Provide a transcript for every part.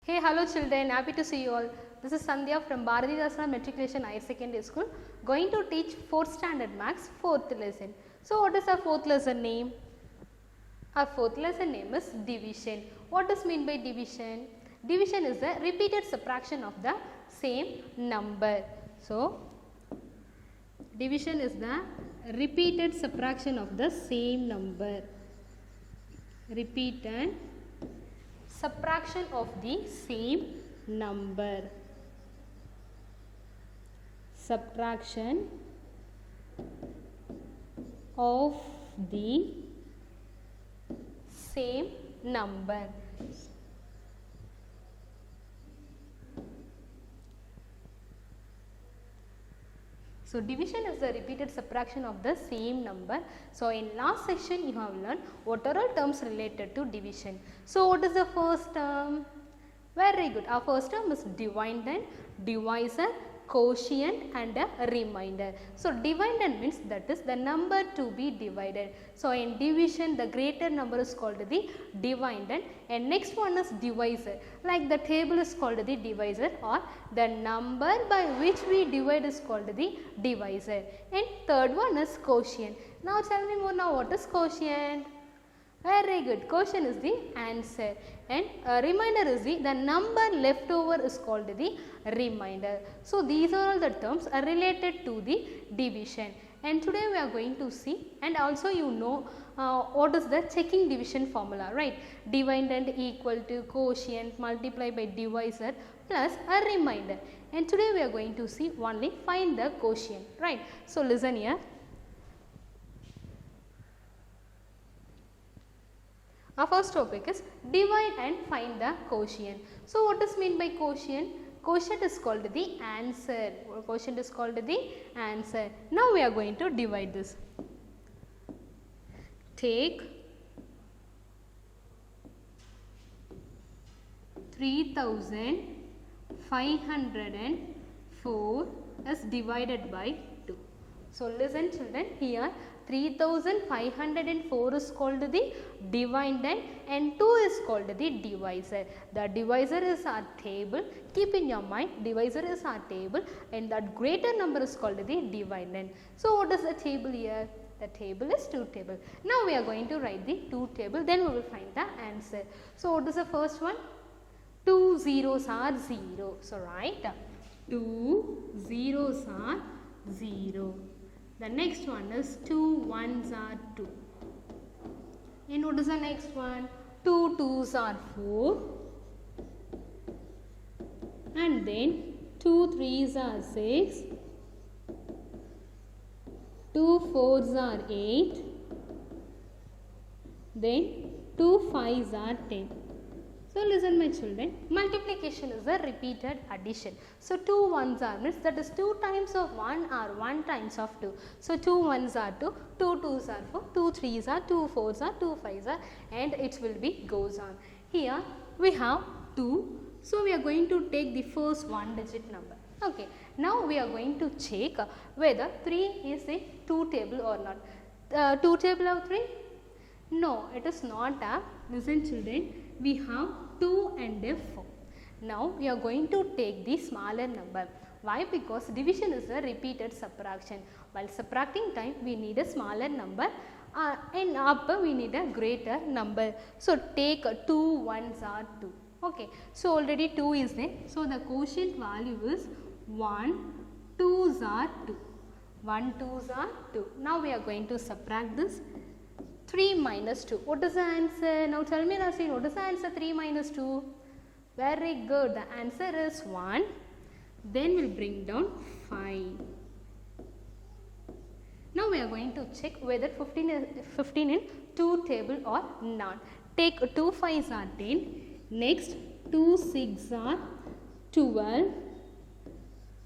Hey, hello children, happy to see you all. This is Sandhya from Bharati Dasana Matriculation Higher Secondary School, going to teach 4th standard maths 4th lesson. So, what is our 4th lesson name? Our 4th lesson name is division. What does mean by division? Division is the repeated subtraction of the same number. So, division is the repeated subtraction of the same number. Repeated subtraction of the same number. Subtraction of the same number. So, division is the repeated subtraction of the same number. So, in last section you have learned what are all terms related to division. So, what is the first term? Very good. Our first term is dividend, divisor, quotient and a remainder. So, dividend means that is the number to be divided. So, in division the greater number is called the dividend and next one is divisor. Like the table is called the divisor or the number by which we divide is called the divisor. And third one is quotient. Now, tell me more now, what is quotient? Very good. Quotient is the answer and remainder is the number left over is called the remainder. So, these are all the terms are related to the division and today we are going to see and also you know what is the checking division formula, right? Dividend equal to quotient multiplied by divisor plus a remainder and today we are going to see only find the quotient, right? So, listen here. Our first topic is divide and find the quotient. So, what is mean by quotient? Quotient is called the answer. Quotient is called the answer. Now, we are going to divide this. Take 3504 is divided by 2. So, listen children, here 3504 is called the dividend and 2 is called the divisor. The divisor is our table. Keep in your mind, divisor is our table and that greater number is called the dividend. So, what is the table here? The table is 2 table. Now, we are going to write the 2 table, then we will find the answer. So, what is the first one? 2 zeros are 0. So, write 2 zeros are 0. The next one is 2 ones are 2. And what is the next one? 2 twos are 4. And then 2 threes are 6. 2 fours are 8. Then 2 fives are 10. So, listen my children, multiplication is a repeated addition. So, 2 ones are means that is 2 times of 1 or 1 times of 2. So, 2 ones are 2, 2 twos are 4, 2 threes are 2 fours are 2 fives are and it will be goes on. Here we have 2. So, we are going to take the first 1 digit number. Okay. Now, we are going to check whether 3 is a 2 table or not. 2 table of 3? No, it is not a. Listen children, we have 2 and a 4. Now, we are going to take the smaller number. Why? Because division is a repeated subtraction. While subtracting time, we need a smaller number and upper we need a greater number. So, take 2 ones are 2. Okay. So, already 2 is there. So, the quotient value is 1 twos are 2. 1 twos are 2. Now, we are going to subtract this. 3 minus 2. What is the answer? Now tell me Nasin, what is the answer 3 minus 2? Very good. The answer is 1. Then we will bring down 5. Now we are going to check whether 15 in 2 table or not. Take 2 5s are 10. Next 2 6 are 12.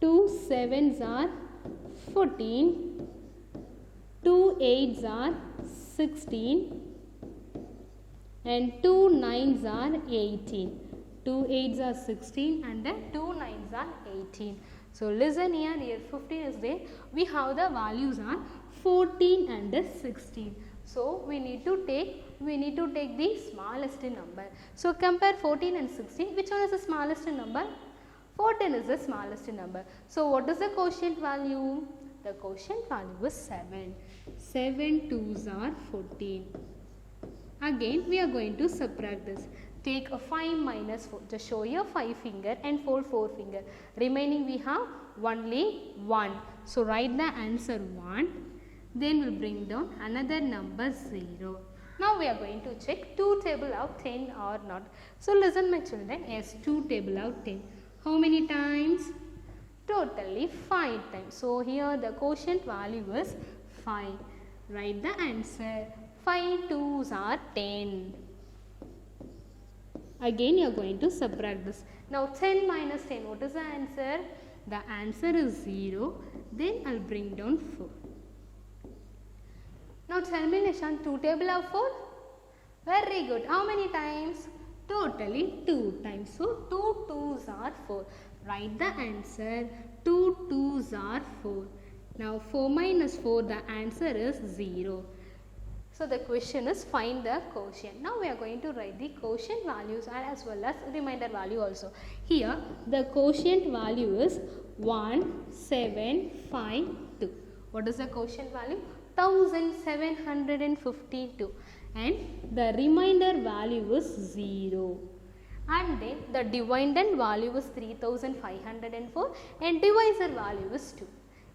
2 7s are 14. 2 8s are 16 and 2 9s are 18. 2 8s are 16 and then 2 9s are 18. So, listen here 15 is there. We have the values are 14 and 16. So, we need to take we need to take the smallest number. So compare 14 and 16. Which one is the smallest number? 14 is the smallest number. So what is the quotient value? The quotient value is 7. 7 twos are 14. Again we are going to subtract this. Take a 5 minus 4. Just show your 5 finger and fold 4 finger. Remaining we have only 1. So write the answer 1. Then we'll bring down another number 0. Now we are going to check 2 table of 10 or not. So listen my children. Yes, 2 table of 10. How many times? Totally 5 times. So here the quotient value is 5. Write the answer. 5 twos are 10. Again you are going to subtract this. Now 10 minus 10, what is the answer? The answer is 0. Then I will bring down 4. Now tell me Nishan, 2 table of 4? Very good. How many times? Totally 2 times. So 2 twos are 4. Write the answer. 2 twos are 4. Now 4 minus 4, the answer is 0. So the question is find the quotient. Now we are going to write the quotient values and as well as remainder value also. Here the quotient value is 1752. What is the quotient value? 1752. And the remainder value is 0. And then the dividend value is 3504 and divisor value is 2.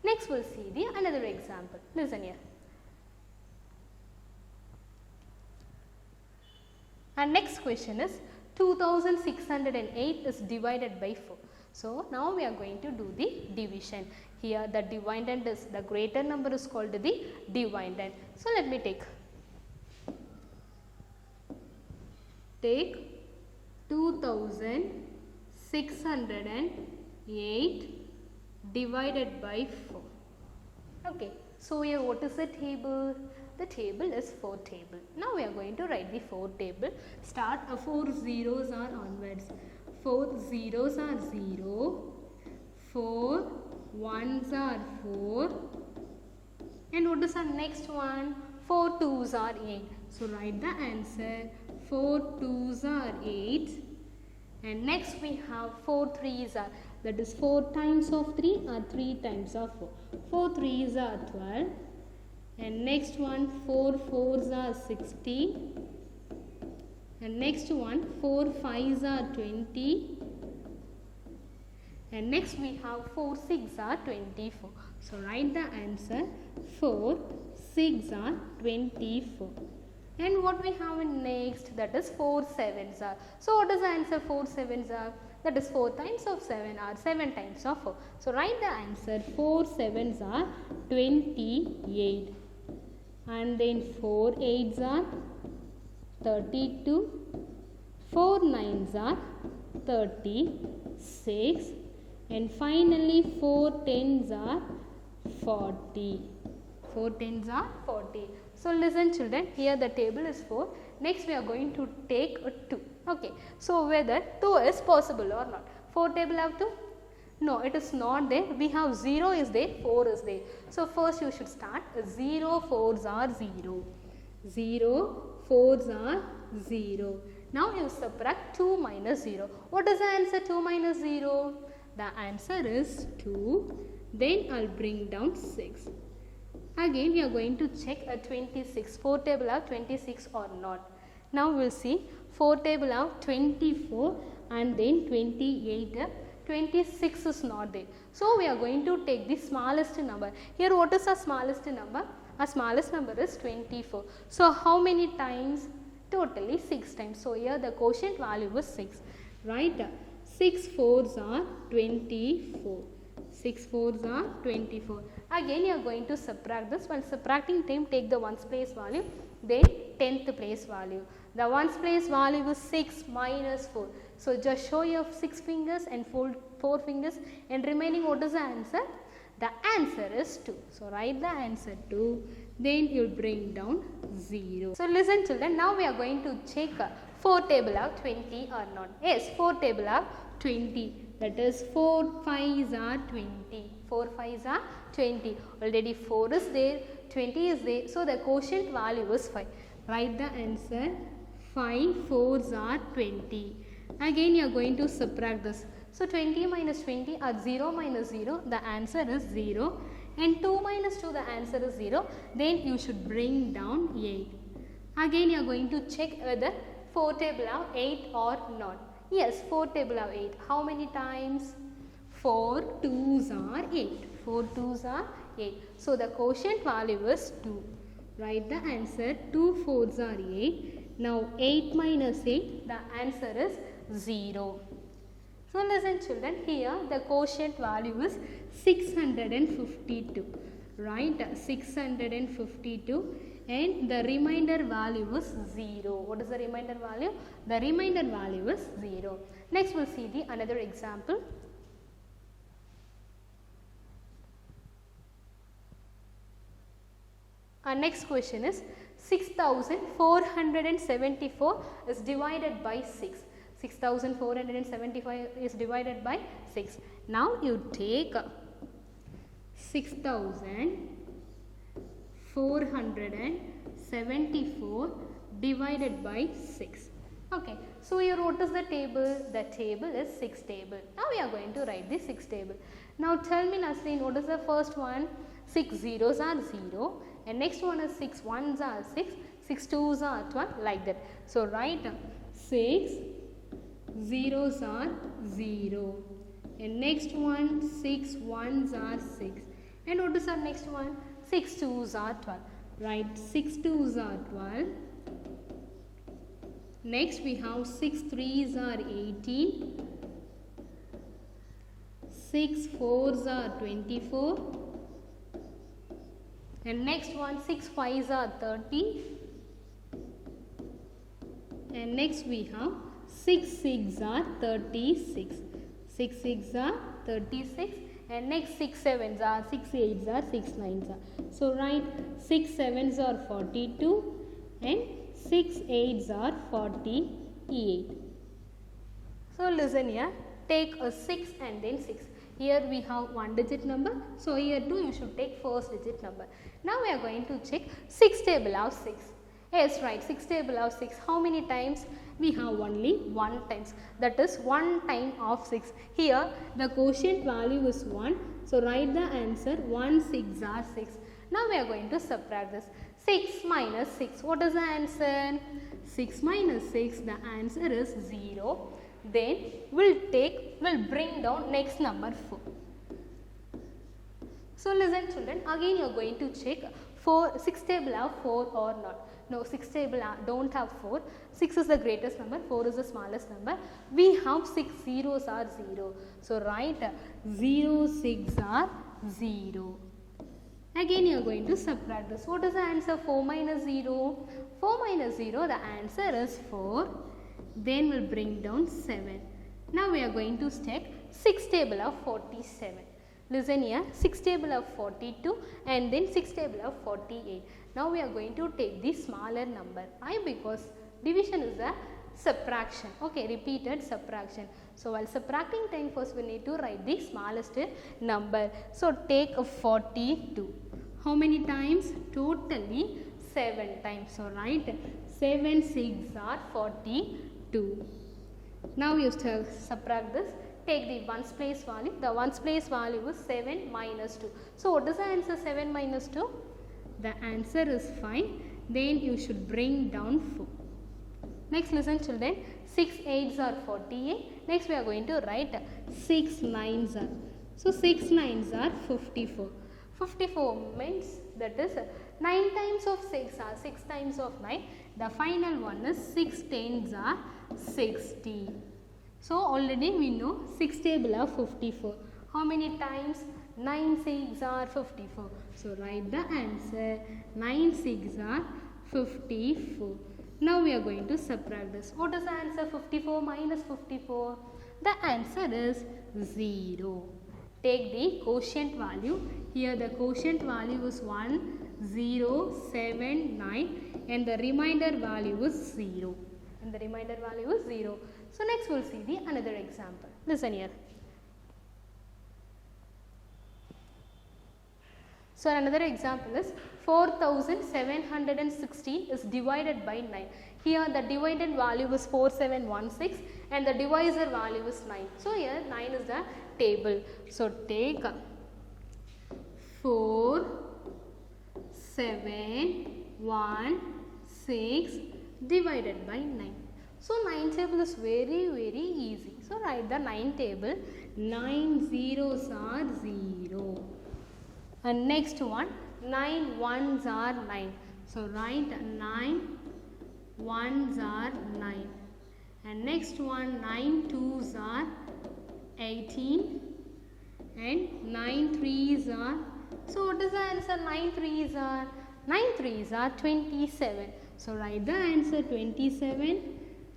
Next we'll see the another example. Listen here. And next question is 2608 is divided by 4. So now we are going to do the division. Here the dividend is the greater number is called the dividend. So let me take 2608 divided by 4. Okay. So here what is the table? The table is 4 table. Now we are going to write the 4 table. Start 4 zeros are onwards. 4 zeros are 0. 4 ones are 4. And what is our next one? 4 twos are 8. So write the answer. 4 twos are 8. And next we have 4 threes are. That is 4 times of 3 or 3 times of 4. 4 threes are 12. And next one 4 fours are 16. And next one 4 fives are 20. And next we have 4 6 are 24. So write the answer. 4 6 are 24. And what we have in next, that is 4 sevens are. So what is the answer? 4 sevens are. That is 4 times of 7 or 7 times of 4. So write the answer. 4 sevens are 28. And then 4 eights are 32. 4 nines are 36. And finally 4 tens are 40. 4 tens are 40. So listen children, here the table is 4. Next we are going to take a 2. Okay. So whether 2 is possible or not. 4 table have 2? No, it is not there. We have 0 is there, 4 is there. So first you should start 0 4s are 0. 0 4s are 0. Now you subtract 2 minus 0. What is the answer? 2 minus 0? The answer is 2. Then I will bring down 6. Again we are going to check a 26. 4 table have 26 or not. Now we will see 4 table have 24 and then 28. 26 is not there. So we are going to take the smallest number. Here what is our smallest number? Our smallest number is 24. So how many times? Totally 6 times. So here the quotient value is 6. Right? 6 4s are 24. 6 4s are 24. Again you are going to subtract this. While subtracting time, take the ones place value, then 10th place value. The ones place value is 6 minus 4. So just show your 6 fingers and fold 4 fingers and remaining what is the answer? The answer is 2. So write the answer 2. Then you will bring down 0. So listen children, now we are going to check 4 table of 20 or not. Yes, 4 table of 20. That is 4 5s are 20. 4 5s are 20. Already 4 is there, 20 is there. So the quotient value is 5. Write the answer. 5 4s are 20. Again you are going to subtract this. So 20 minus 20 are 0 minus 0. The answer is 0. And 2 minus 2, the answer is 0. Then you should bring down 8. Again you are going to check whether 4 table have 8 or not. Yes, 4 table have 8. How many times? 4 2s are 8. 4 2s are 8. So the quotient value is 2. Write the answer. 2 4s are 8. Now 8 minus 8, the answer is 0. So listen children, here the quotient value is 652. Right? 652 and the remainder value is 0. What is the remainder value? The remainder value is 0. Next we will see the another example. Our next question is 6474 is divided by 6. 6475 is divided by 6. Now you take 6474 divided by 6. Okay, so here what is the table? The table is 6 table. Now we are going to write the 6 table. Now tell me Nasreen, what is the first one? 6 zeros are 0 and next one is 6 ones are 6, 6 twos are 12, like that. So write 6 zeros are 0 and next one 6 ones are 6 and what is our next one? 6 twos are 12. Right, 6 twos are 12. Next we have 6 threes are 18, 6 fours are 24 and next one 6 fives are 30 and next we have 6 6 are 36. 6 6 are 36 and next 6 7s are 6 8s are 6 9s are. So write 6 7s are 42 and 6 8s are 48. So listen here, take a 6 and then 6. Here we have one digit number. So here too you should take first digit number. Now we are going to check 6 table of 6. Yes, right, 6 table of 6. How many times? We have only 1 times. That is 1 time of 6. Here the quotient value is 1. So write the answer. 1 6 are 6. Now we are going to subtract this. 6 minus 6. What is the answer? 6 minus 6. The answer is 0. Then we'll bring down next number 4. So listen children, again you are going to check 6 table have 4 or not. No, 6 table don't have 4. 6 is the greatest number, 4 is the smallest number. We have 6 zeros are 0. So write 0 6 are 0. Again you are going to subtract this. What is the answer? 4 minus 0. 4 minus 0, the answer is 4. Then we'll bring down 7. Now we are going to check 6 table of 47. Listen here, 6 table of 42 and then 6 table of 48. Now we are going to take the smaller number. Why? Because division is a subtraction. Okay, repeated subtraction. So while subtracting time, first we need to write the smallest number. So take a 42. How many times? Totally 7 times. So write 7 6 are 42. Now you subtract this. Take the ones place value. The ones place value is 7 minus 2. So what is the answer? 7 minus 2? The answer is 5. Then you should bring down 4. Next listen children. 6 8s are 48. Next we are going to write 6 9s are. So 6 9s are 54. 54 means that is 9 times of 6 are 6 times of 9. The final one is 6 10s are 60. So already we know 6 table of 54. How many times? 9 6 are 54. So write the answer. 9 6 are 54. Now we are going to subtract this. What is the answer? 54 minus 54. The answer is 0. Take the quotient value. Here the quotient value is 1 0 7 9 and the remainder value is 0. And the remainder value is 0. So next we will see the another example. Listen here. So another example is 4716 is divided by 9. Here the divided value is 4716 and the divisor value is 9. So here 9 is the table. So take 4, 7, 1, 6 divided by 9. So 9 table is very easy. So write the 9 table. 9 zeros are 0. And next one, 9 ones are 9. So write 9 ones are 9. And next one, 9 twos are 18. And 9 threes are, so what is the answer? 9 threes are 27. So write the answer 27.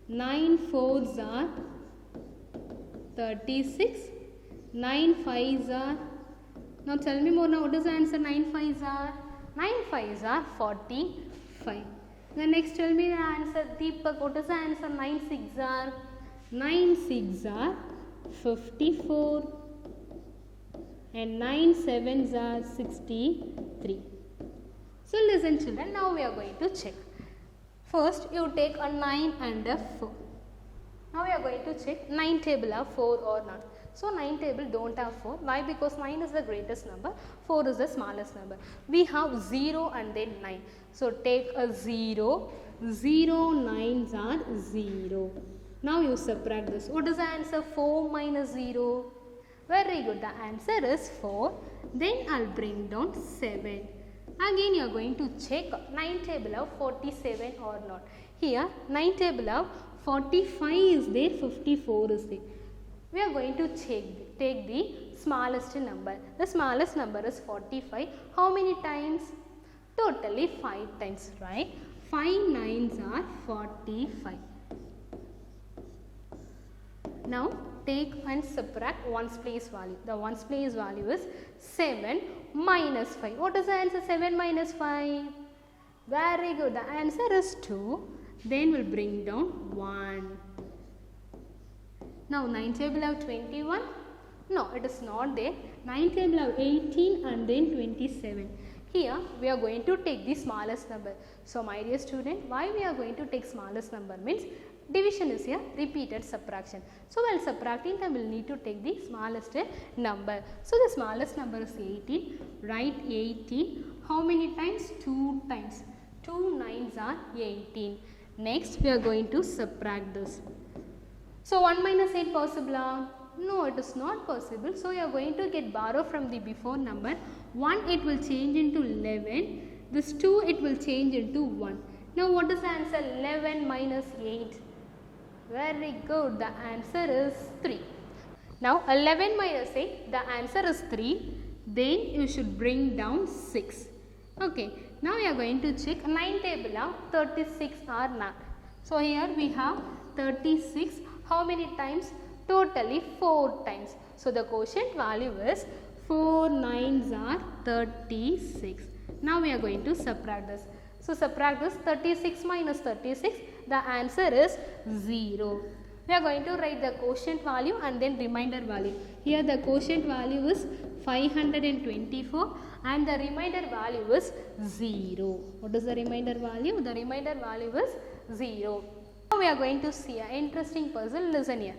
9 fours are 36. 9 fives are, now tell me more now, what is the answer? 9 fives are 45. Then next tell me the answer, Deepak, what is the answer? 9 six are 54. And 9 sevens are 63. So listen children, now we are going to check. First you take a 9 and a 4. Now we are going to check 9 table have 4 or not. So 9 table don't have 4. Why? Because 9 is the greatest number, 4 is the smallest number. We have 0 and then 9. So take a 0, 0 nines are 0. Now you subtract this. What is the answer? 4 minus 0. Very good. The answer is 4. Then I'll bring down 7. Again you are going to check 9 table of 47 or not. Here 9 table of 45 is there, 54 is there. We are going to take the smallest number. The smallest number is 45. How many times? Totally 5 times, right? 5 nines are 45. Now take and subtract ones place value. The ones place value is 7 minus 5. What is the answer? 7 minus 5. Very good. The answer is 2. Then we'll bring down 1. Now 9 table have 21. No, it is not there. 9 table have 18 and then 27. Here we are going to take the smallest number. So my dear student, why we are going to take smallest number means division is here, repeated subtraction. So while subtracting time we will need to take the smallest number. So the smallest number is 18. Write 18. How many times? 2 times. 2 nines are 18. Next we are going to subtract this. So 1 minus 8 possible? No, it is not possible. So you are going to get borrow from the before number. 1 it will change into 11. This 2 it will change into 1. Now what is the answer? 11 minus 8. Very good. The answer is 3. Now 11 minus 8, the answer is 3. Then you should bring down 6. Okay. Now we are going to check 9 table of 36 or not. So here we have 36. How many times? Totally 4 times. So the quotient value is 4 nines are 36. Now we are going to subtract this. So subtract this. 36 minus 36. The answer is 0. We are going to write the quotient value and then remainder value. Here the quotient value is 524 and the remainder value is 0. What is the remainder value? The remainder value is 0. Now we are going to see an interesting puzzle. Listen here.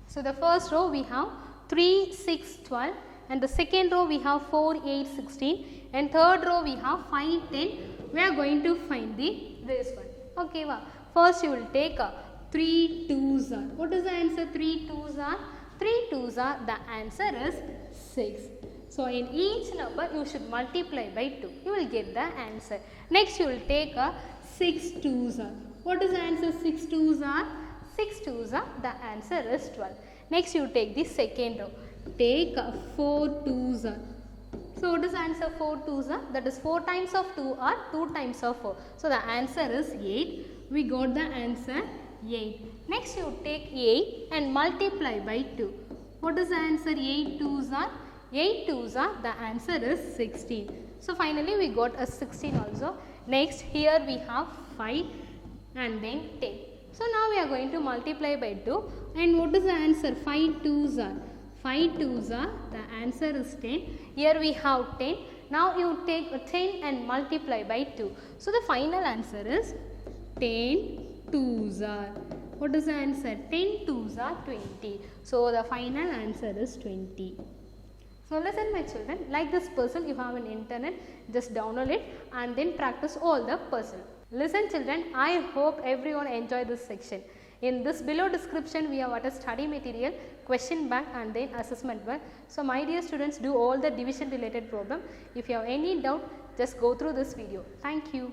So the first row we have 3, 6, 12 and the second row we have 4, 8, 16 and third row we have 5, 10. We are going to find this one. Okay, wow. First you will take 3 twos are. What is the answer? 3 twos are? 3 twos are. The answer is 6. So in each number you should multiply by 2. You will get the answer. Next you will take 6 twos are. What is the answer? 6 twos are? 6 twos are. The answer is 12. Next you take the second row. Take 4 twos are. So what is the answer? 4 twos are? That is 4 times of 2 or 2 times of 4. So the answer is 8. We got the answer 8. Next you take 8 and multiply by 2. What is the answer? 8 twos are? 8 twos are. The answer is 16. So finally we got a 16 also. Next here we have 5 and then 10. So now we are going to multiply by 2, and what is the answer? 5 2s are. 5 2s are, the answer is 10. Here we have 10. Now you take 10 and multiply by 2. So the final answer is 10 2s are. What is the answer? 10 2s are 20. So the final answer is 20. So listen my children, like this puzzle, you have an internet, just download it and then practice all the puzzle. Listen children, I hope everyone enjoy this section. In this below description we have a study material, question bank and then assessment bank. So my dear students, do all the division related problem. If you have any doubt, just go through this video. Thank you.